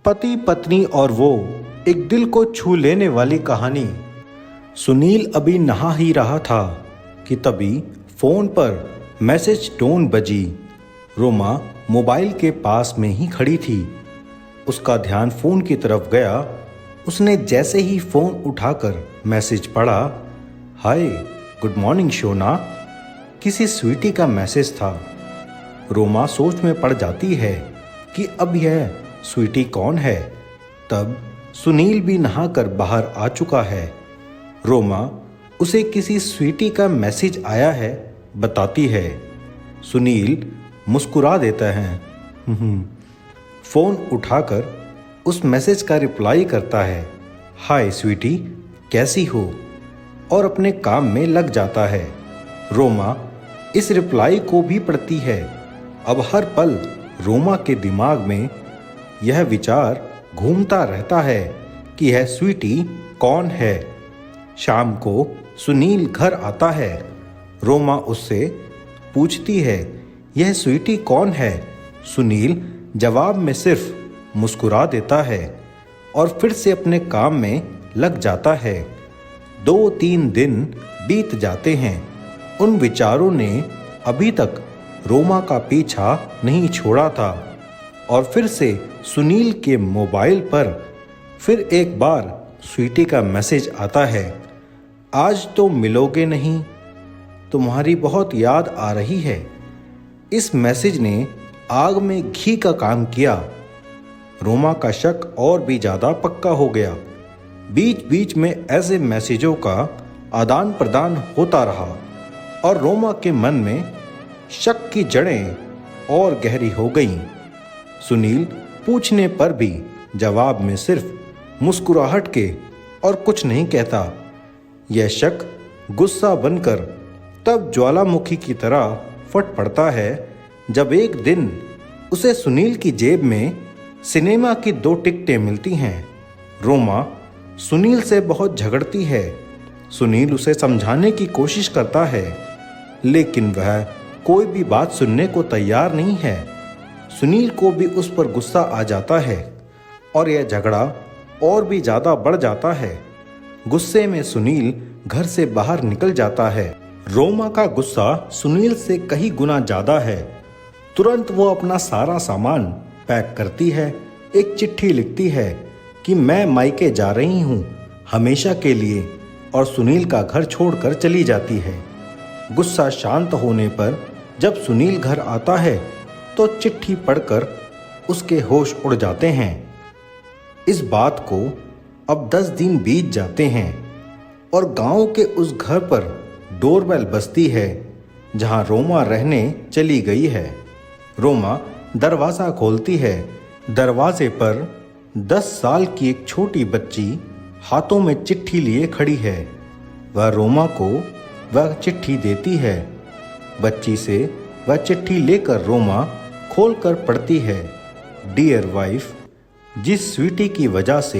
पति पत्नी और वो, एक दिल को छू लेने वाली कहानी। सुनील अभी नहा ही रहा था कि तभी फोन पर मैसेज टोन बजी। रोमा मोबाइल के पास में ही खड़ी थी। उसका ध्यान फोन की तरफ गया। उसने जैसे ही फोन उठाकर मैसेज पढ़ा, हाय गुड मॉर्निंग शोना। किसी स्वीटी का मैसेज था। रोमा सोच में पड़ जाती है कि अब यह स्वीटी कौन है। तब सुनील भी नहाकर बाहर आ चुका है। रोमा उसे किसी स्वीटी का मैसेज आया है बताती है। सुनील मुस्कुरा देता है। फोन उठाकर उस मैसेज का रिप्लाई करता है, हाय स्वीटी कैसी हो, और अपने काम में लग जाता है। रोमा इस रिप्लाई को भी पढ़ती है। अब हर पल रोमा के दिमाग में यह विचार घूमता रहता है कि यह स्वीटी कौन है। शाम को सुनील घर आता है। रोमा उससे पूछती है, यह स्वीटी कौन है। सुनील जवाब में सिर्फ मुस्कुरा देता है और फिर से अपने काम में लग जाता है। 2-3 दिन बीत जाते हैं। उन विचारों ने अभी तक रोमा का पीछा नहीं छोड़ा था और फिर से सुनील के मोबाइल पर फिर एक बार स्वीटी का मैसेज आता है, आज तो मिलोगे नहीं, तुम्हारी बहुत याद आ रही है। इस मैसेज ने आग में घी का काम किया। रोमा का शक और भी ज़्यादा पक्का हो गया। बीच बीच में ऐसे मैसेजों का आदान प्रदान होता रहा और रोमा के मन में शक की जड़ें और गहरी हो गईं। सुनील पूछने पर भी जवाब में सिर्फ मुस्कुराहट के और कुछ नहीं कहता। यह शक गुस्सा बनकर तब ज्वालामुखी की तरह फट पड़ता है जब एक दिन उसे सुनील की जेब में सिनेमा की 2 टिकटें मिलती हैं। रोमा सुनील से बहुत झगड़ती है। सुनील उसे समझाने की कोशिश करता है, लेकिन वह कोई भी बात सुनने को तैयार नहीं है। सुनील को भी उस पर गुस्सा आ जाता है और यह झगड़ा और भी ज़्यादा बढ़ जाता है। गुस्से में सुनील घर से बाहर निकल जाता है। रोमा का गुस्सा सुनील से कई गुना ज़्यादा है। तुरंत वो अपना सारा सामान पैक करती है। एक चिट्ठी लिखती है कि मैं मायके जा रही हूँ हमेशा के लिए, और सुनील का घर छोड़कर चली जाती है। गुस्सा शांत होने पर जब सुनील घर आता है तो चिट्ठी पढ़कर उसके होश उड़ जाते हैं। इस बात को अब 10 दिन बीत जाते हैं और गांव के उस घर पर डोरबेल बजती है जहां रोमा रहने चली गई है। रोमा दरवाज़ा खोलती है। दरवाजे पर 10 साल की एक छोटी बच्ची हाथों में चिट्ठी लिए खड़ी है। वह रोमा को वह चिट्ठी देती है। बच्ची से वह चिट्ठी लेकर रोमा खोलकर पढ़ती है, डियर वाइफ, जिस स्वीटी की वजह से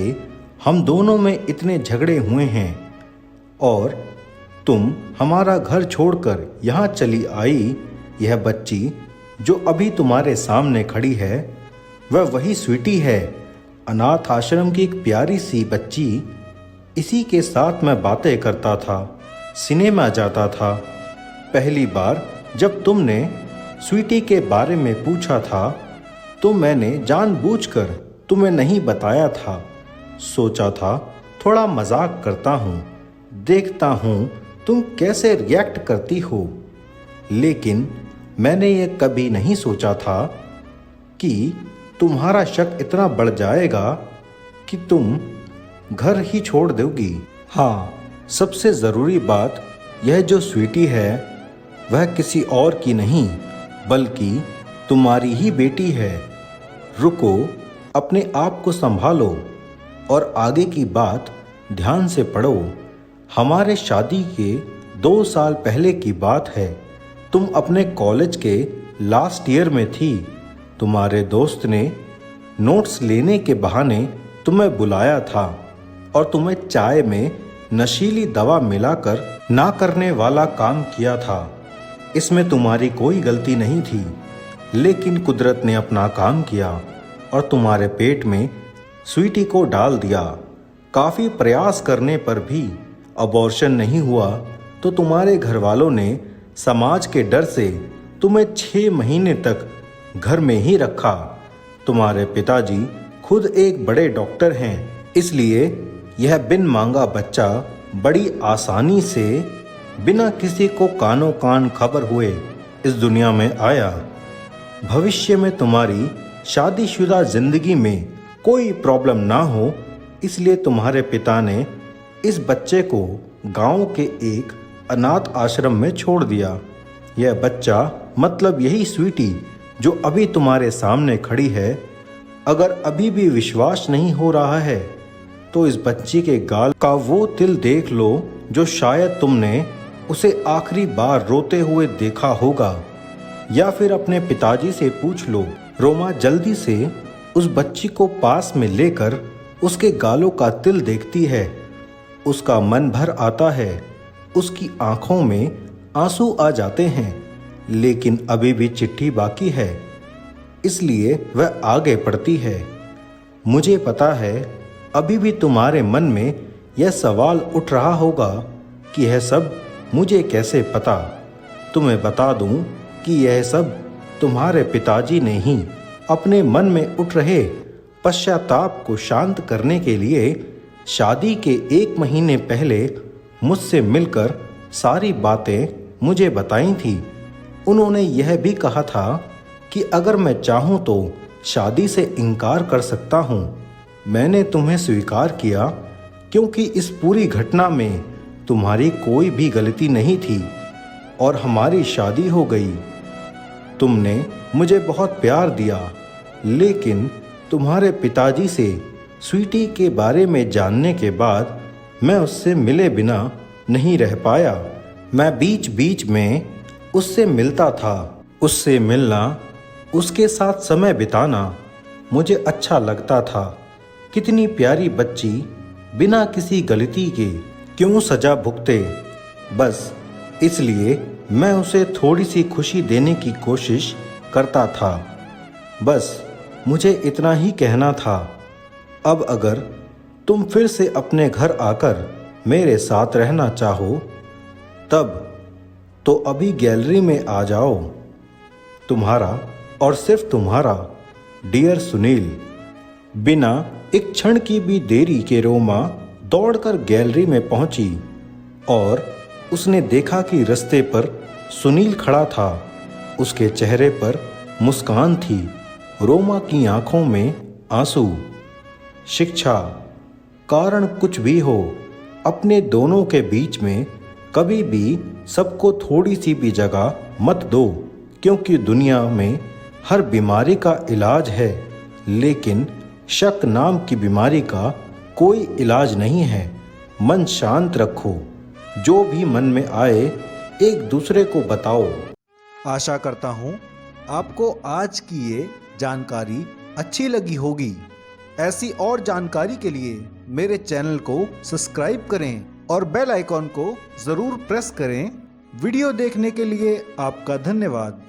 हम दोनों में इतने झगड़े हुए हैं और तुम हमारा घर छोड़कर यहाँ चली आई, यह बच्ची जो अभी तुम्हारे सामने खड़ी है वह वही स्वीटी है, अनाथ आश्रम की एक प्यारी सी बच्ची। इसी के साथ मैं बातें करता था, सिनेमा जाता था। पहली बार जब तुमने स्वीटी के बारे में पूछा था तो मैंने जानबूझकर तुम्हें नहीं बताया था। सोचा था थोड़ा मजाक करता हूँ, देखता हूँ तुम कैसे रिएक्ट करती हो। लेकिन मैंने ये कभी नहीं सोचा था कि तुम्हारा शक इतना बढ़ जाएगा कि तुम घर ही छोड़ दोगी। हाँ, सबसे ज़रूरी बात, यह जो स्वीटी है वह किसी और की नहीं बल्कि तुम्हारी ही बेटी है। रुको, अपने आप को संभालो और आगे की बात ध्यान से पढ़ो। हमारे शादी के 2 साल पहले की बात है। तुम अपने कॉलेज के लास्ट ईयर में थी। तुम्हारे दोस्त ने नोट्स लेने के बहाने तुम्हें बुलाया था और तुम्हें चाय में नशीली दवा मिलाकर ना करने वाला काम किया था। इसमें तुम्हारी कोई गलती नहीं थी, लेकिन कुदरत ने अपना काम किया और तुम्हारे पेट में स्वीटी को डाल दिया। काफ़ी प्रयास करने पर भी अबॉर्शन नहीं हुआ तो तुम्हारे घर वालों ने समाज के डर से तुम्हें 6 महीने तक घर में ही रखा। तुम्हारे पिताजी खुद एक बड़े डॉक्टर हैं, इसलिए यह बिन मांगा बच्चा बड़ी आसानी से बिना किसी को कानों कान खबर हुए इस दुनिया में आया। भविष्य में तुम्हारी शादीशुदा जिंदगी में कोई प्रॉब्लम ना हो, इसलिए तुम्हारे पिता ने इस बच्चे को गांव के एक अनाथ आश्रम में छोड़ दिया। यह बच्चा मतलब यही स्वीटी जो अभी तुम्हारे सामने खड़ी है। अगर अभी भी विश्वास नहीं हो रहा है तो इस बच्ची के गाल का वो तिल देख लो जो शायद तुमने उसे आखिरी बार रोते हुए देखा होगा, या फिर अपने पिताजी से पूछ लो। रोमा जल्दी से उस बच्ची को पास में लेकर उसके गालों का तिल देखती है। उसका मन भर आता है, उसकी आंखों में आंसू आ जाते हैं, लेकिन अभी भी चिट्ठी बाकी है, इसलिए वह आगे बढ़ती है। मुझे पता है अभी भी तुम्हारे मन में यह सवाल उठ रहा होगा कि यह सब मुझे कैसे पता। तुम्हें बता दूं कि यह सब तुम्हारे पिताजी ने ही अपने मन में उठ रहे पश्चाताप को शांत करने के लिए शादी के 1 महीने पहले मुझसे मिलकर सारी बातें मुझे बताई थी। उन्होंने यह भी कहा था कि अगर मैं चाहूँ तो शादी से इनकार कर सकता हूँ। मैंने तुम्हें स्वीकार किया क्योंकि इस पूरी घटना में तुम्हारी कोई भी गलती नहीं थी और हमारी शादी हो गई। तुमने मुझे बहुत प्यार दिया, लेकिन तुम्हारे पिताजी से स्वीटी के बारे में जानने के बाद मैं उससे मिले बिना नहीं रह पाया। मैं बीच बीच में उससे मिलता था। उससे मिलना, उसके साथ समय बिताना मुझे अच्छा लगता था। कितनी प्यारी बच्ची बिना किसी गलती के क्यों सजा भुगते। बस इसलिए मैं उसे थोड़ी सी खुशी देने की कोशिश करता था। बस मुझे इतना ही कहना था। अब अगर तुम फिर से अपने घर आकर मेरे साथ रहना चाहो तब तो अभी गैलरी में आ जाओ। तुम्हारा और सिर्फ तुम्हारा डियर सुनील। बिना एक क्षण की भी देरी के रोमा दौड़कर गैलरी में पहुंची और उसने देखा कि रास्ते पर सुनील खड़ा था। उसके चेहरे पर मुस्कान थी, रोमा की आंखों में आंसू। शिक्षा, कारण कुछ भी हो, अपने दोनों के बीच में कभी भी सबको थोड़ी सी भी जगह मत दो, क्योंकि दुनिया में हर बीमारी का इलाज है, लेकिन शक नाम की बीमारी का कोई इलाज नहीं है। मन शांत रखो, जो भी मन में आए एक दूसरे को बताओ। आशा करता हूँ आपको आज की ये जानकारी अच्छी लगी होगी। ऐसी और जानकारी के लिए मेरे चैनल को सब्सक्राइब करें और बेल आइकॉन को ज़रूर प्रेस करें। वीडियो देखने के लिए आपका धन्यवाद।